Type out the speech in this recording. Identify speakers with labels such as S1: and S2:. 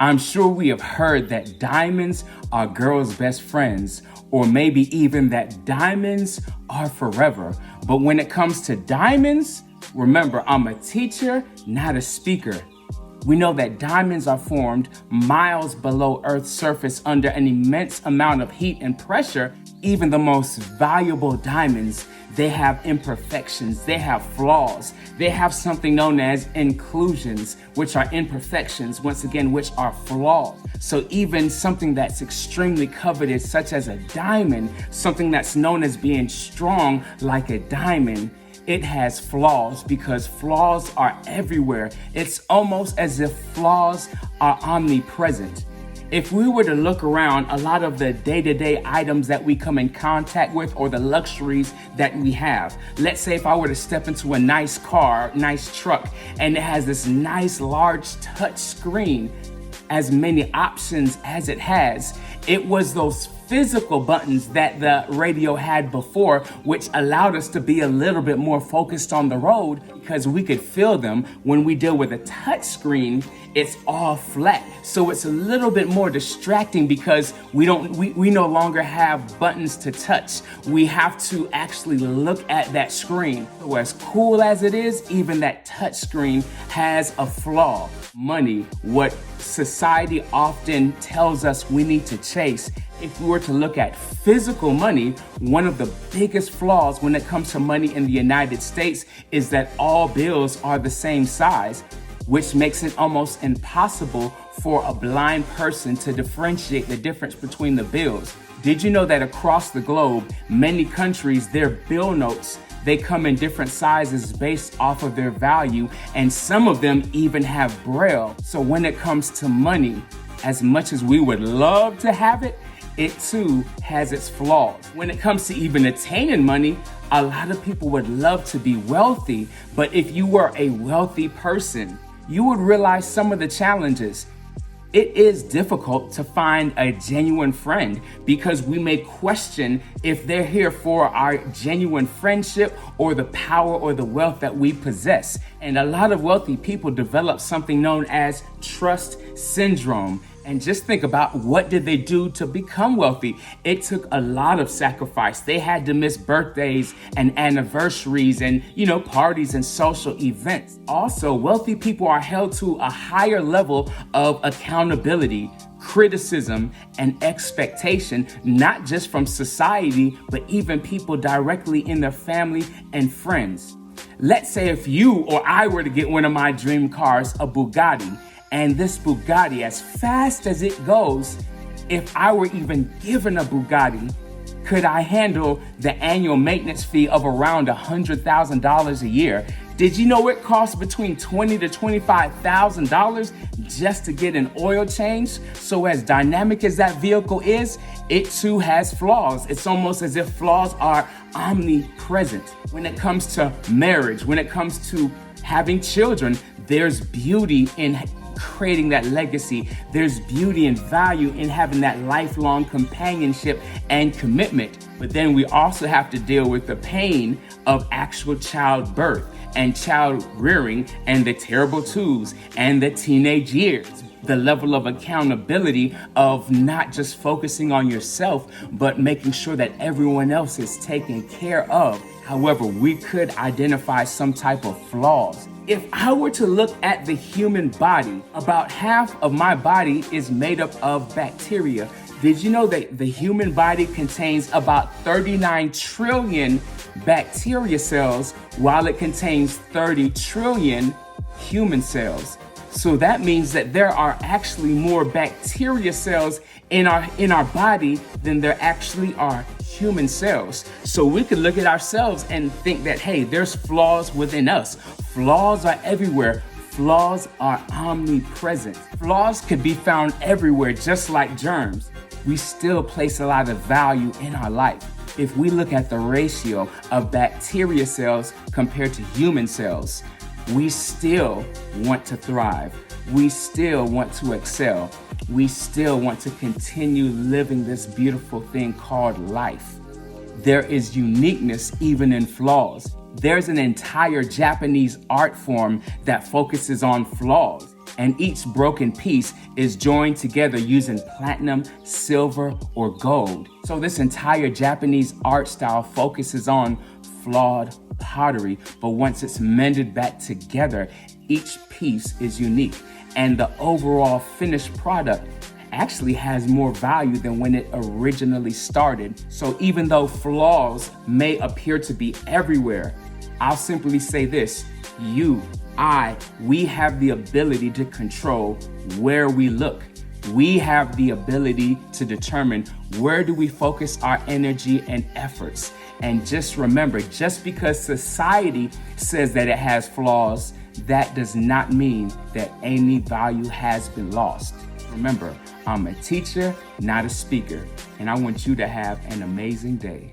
S1: I'm sure we have heard that diamonds are girls' best friends, or maybe even that diamonds are forever. But when it comes to diamonds, remember, I'm a teacher, not a speaker. We know that diamonds are formed miles below Earth's surface under an immense amount of heat and pressure. Even the most valuable diamonds, they have imperfections, they have flaws, they have something known as inclusions, which are imperfections, once again, which are flaws. So even something that's extremely coveted, such as a diamond, something that's known as being strong like a diamond, it has flaws because flaws are everywhere. It's almost as if flaws are omnipresent. If we were to look around, a lot of the day-to-day items that we come in contact with or the luxuries that we have, let's say if I were to step into a nice car, nice truck, and it has this nice large touch screen, as many options as it has, it was those physical buttons that the radio had before, which allowed us to be a little bit more focused on the road because we could feel them. When we deal with a touch screen, it's all flat. So it's a little bit more distracting because we no longer have buttons to touch. We have to actually look at that screen. So as cool as it is, even that touch screen has a flaw. Money, what society often tells us we need to chase. If we were to look at physical money, one of the biggest flaws when it comes to money in the United States is that all bills are the same size, which makes it almost impossible for a blind person to differentiate the difference between the bills. Did you know that across the globe, many countries, their bill notes, they come in different sizes based off of their value, and some of them even have Braille. So when it comes to money, as much as we would love to have it, it too has its flaws. When it comes to even attaining money, a lot of people would love to be wealthy, but if you were a wealthy person, you would realize some of the challenges. It is difficult to find a genuine friend because we may question if they're here for our genuine friendship or the power or the wealth that we possess. And a lot of wealthy people develop something known as trust syndrome. And just think about, what did they do to become wealthy? It took a lot of sacrifice. They had to miss birthdays and anniversaries and, parties and social events. Also, wealthy people are held to a higher level of accountability, criticism, and expectation, not just from society, but even people directly in their family and friends. Let's say if you or I were to get one of my dream cars, a Bugatti, and this Bugatti, as fast as it goes, if I were even given a Bugatti, could I handle the annual maintenance fee of around $100,000 a year? Did you know it costs between $20,000 to $25,000 just to get an oil change? So as dynamic as that vehicle is, it too has flaws. It's almost as if flaws are omnipresent. When it comes to marriage, when it comes to having children, there's beauty in creating that legacy. There's beauty and value in having that lifelong companionship and commitment. But then we also have to deal with the pain of actual childbirth and child rearing and the terrible twos and the teenage years. The level of accountability of not just focusing on yourself, but making sure that everyone else is taken care of. However, we could identify some type of flaws. If I were to look at the human body, about half of my body is made up of bacteria. Did you know that the human body contains about 39 trillion bacteria cells, while it contains 30 trillion human cells? So that means that there are actually more bacteria cells in our body than there actually are human cells. So we could look at ourselves and think that, hey, there's flaws within us. Flaws are everywhere. Flaws are omnipresent. Flaws could be found everywhere, just like germs. We still place a lot of value in our life. If we look at the ratio of bacteria cells compared to human cells, we still want to thrive. We still want to excel. We still want to continue living this beautiful thing called life. There is uniqueness even in flaws. There's an entire Japanese art form that focuses on flaws. and each broken piece is joined together using platinum, silver, or gold. So this entire Japanese art style focuses on flawed pottery, but once it's mended back together, each piece is unique, and the overall finished product actually has more value than when it originally started. So even though flaws may appear to be everywhere, I'll simply say this: we have the ability to control where we look. We have the ability to determine where do we focus our energy and efforts. And just remember, just because society says that it has flaws, that does not mean that any value has been lost. Remember, I'm a teacher, not a speaker, and I want you to have an amazing day.